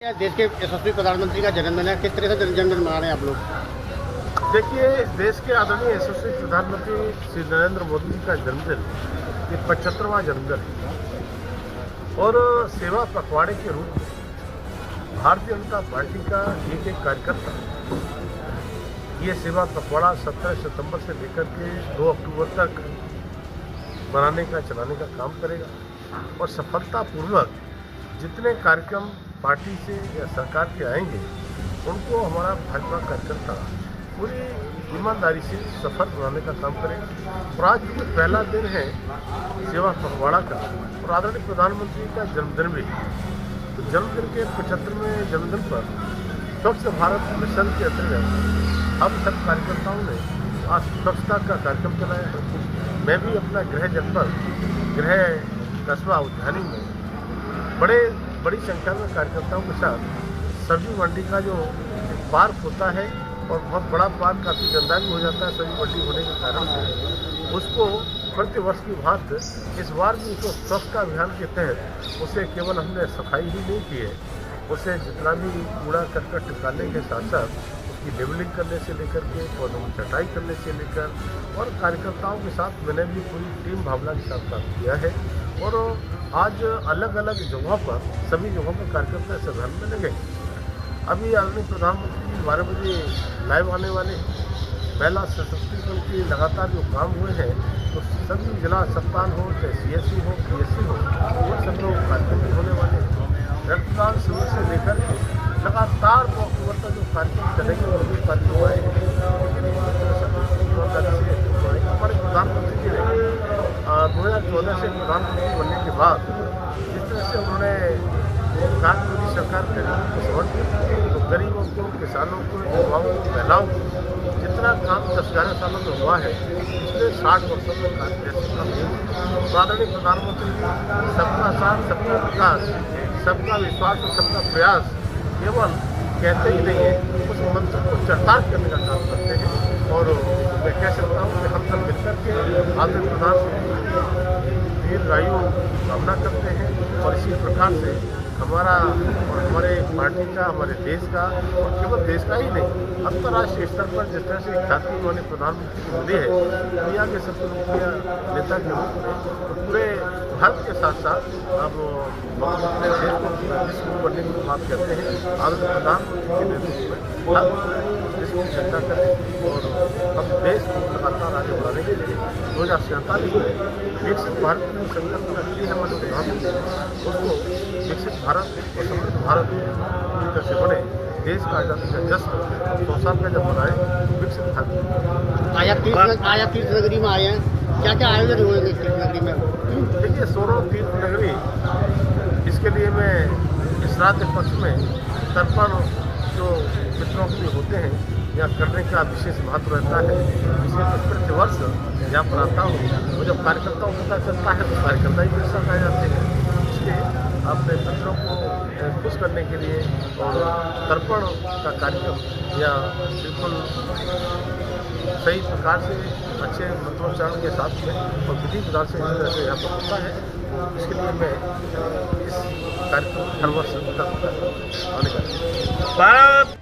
देश के यशस्वी प्रधानमंत्री का जन्मदिन है, किस तरह से जन्मदिन मना रहे हैं आप लोग? देखिए, देश के आदरणीय यशस्वी प्रधानमंत्री श्री नरेंद्र मोदी जी का जन्मदिन ये 75वां जन्मदिन है और सेवा पखवाड़े के रूप में भारतीय जनता पार्टी का एक कार्यकर्ता ये सेवा पखवाड़ा 17 सितंबर से लेकर के 2 अक्टूबर तक बनाने का चलाने का काम करेगा और सफलतापूर्वक जितने कार्यक्रम पार्टी से या सरकार के आएंगे उनको हमारा भाजपा कार्यकर्ता पूरी ईमानदारी से सफल बनाने का काम करेगा। और आज जो पहला दिन है सेवा पखवाड़ा का और आदरणीय प्रधानमंत्री का जन्मदिन भी, तो जन्मदिन के 75वें जन्मदिन पर स्वच्छ भारत मिशन के अंतर्गत हम सब कार्यकर्ताओं ने आज स्वच्छता का कार्यक्रम चलाया। मैं भी अपना गृह जनपद गृह कस्बा उद्यानी में बड़ी संख्या में कार्यकर्ताओं के साथ सब्जी मंडी का जो पार्क होता है और बहुत बड़ा पार्क काफ़ी गंदा भी हो जाता है सब्जी मंडी होने के कारण से, उसको प्रति वर्ष की भांति इस बार भी उसको स्वच्छता अभियान के तहत उसे केवल हमने सफाई ही नहीं की है, उसे जितना भी कूड़ा करकट निकालने के साथ साथ उसकी लेवलिंग करने से लेकर के पौधों की छटाई करने से लेकर और कार्यकर्ताओं के साथ मैंने भी पूरी टीम भावना के साथ काम किया है। और आज अलग अलग जगहों पर सभी जगहों पर कार्यकर्ता इस अभियान में लगे। अभी आदरणीय प्रधानमंत्री 12 बजे लाइव आने वाले महिला सशक्तिकरण के लगातार जो काम हुए हैं तो सभी जिला अस्पताल हो चाहे CSC हो PSC हो वो सब लोग कार्यक्रम भी होने वाले हैं। रक्तदान शिविर से लेकर के लगातार 2 अक्टूबर तक जो कार्यक्रम चलेंगे और भी कार्यक्रम आए हमारे प्रधानमंत्री जी ने 2014 से प्रधानमंत्री बनने के बाद जिस तरह से उन्होंने मोदी सरकार के समर्थन तो गरीबों को, किसानों को, युवाओं को, महिलाओं को जितना काम 10-11 सालों में हुआ है पिछले 60 वर्षों में काम किया। आदरणीय प्रधानमंत्री सबका साथ, सबका विकास, सबका विश्वास और सबका प्रयास केवल कहते ही नहीं है, उस मंत्र को चरितार्थ करने का काम करते हैं। और मैं कह सकता हूँ कि हम सब मिलकर के आदरणीय प्रधानमंत्री दीर्घायु कामना करते हैं और इसी प्रकार से हमारा और हमारे पार्टी का, हमारे देश का और केवल देश का ही नहीं अंतर्राष्ट्रीय स्तर पर जिस तरह से ख्याति उन्होंने प्रधानमंत्री को मिली है दुनिया के सबसे लोकप्रिय नेता के रूप में, पूरे भारत के साथ साथ अब अपने देश को विश्व बनने की बात करते हैं। आदरणीय प्रधानमंत्री के नेतृत्व में हम इसकी चर्चा करें और हम देश को लगातार आगे बढ़ाने के लिए 2047 में विकसित भारत की संकल्पना की है हमारे प्रधानमंत्री उसको विकसित भारत और समृद्ध भारत पूरी तरह से बने। देश का आज़ादी का जश्न 100 साल का जब मनाए विकसित भारत। आया तीर्थ नगरी में आए हैं, क्या क्या आयोजन हुए हैं तीर्थ नगरी में? देखिए, सोरो तीर्थ नगरी इसके लिए मैं इस श्राद्ध पक्ष में तर्पण जो मित्रों के लिए होते हैं यहाँ करने का विशेष महत्व रहता है। इसलिए प्रति वर्ष यहाँ पर आता हूँ और जब कार्यकर्ताओं को पता चलता है तो कार्यकर्ता ही मेरे साथ आ जाते हैं। इसलिए अपने मित्रों को खुश करने के लिए और तर्पण का कार्यक्रम या बिल्कुल सही प्रकार से अच्छे मंत्रोच्चारण के साथ में और विधि विधान से इस तरह से यहाँ पर होता है। इसके लिए मैं इस कार्यक्रम हर वर्ष आने का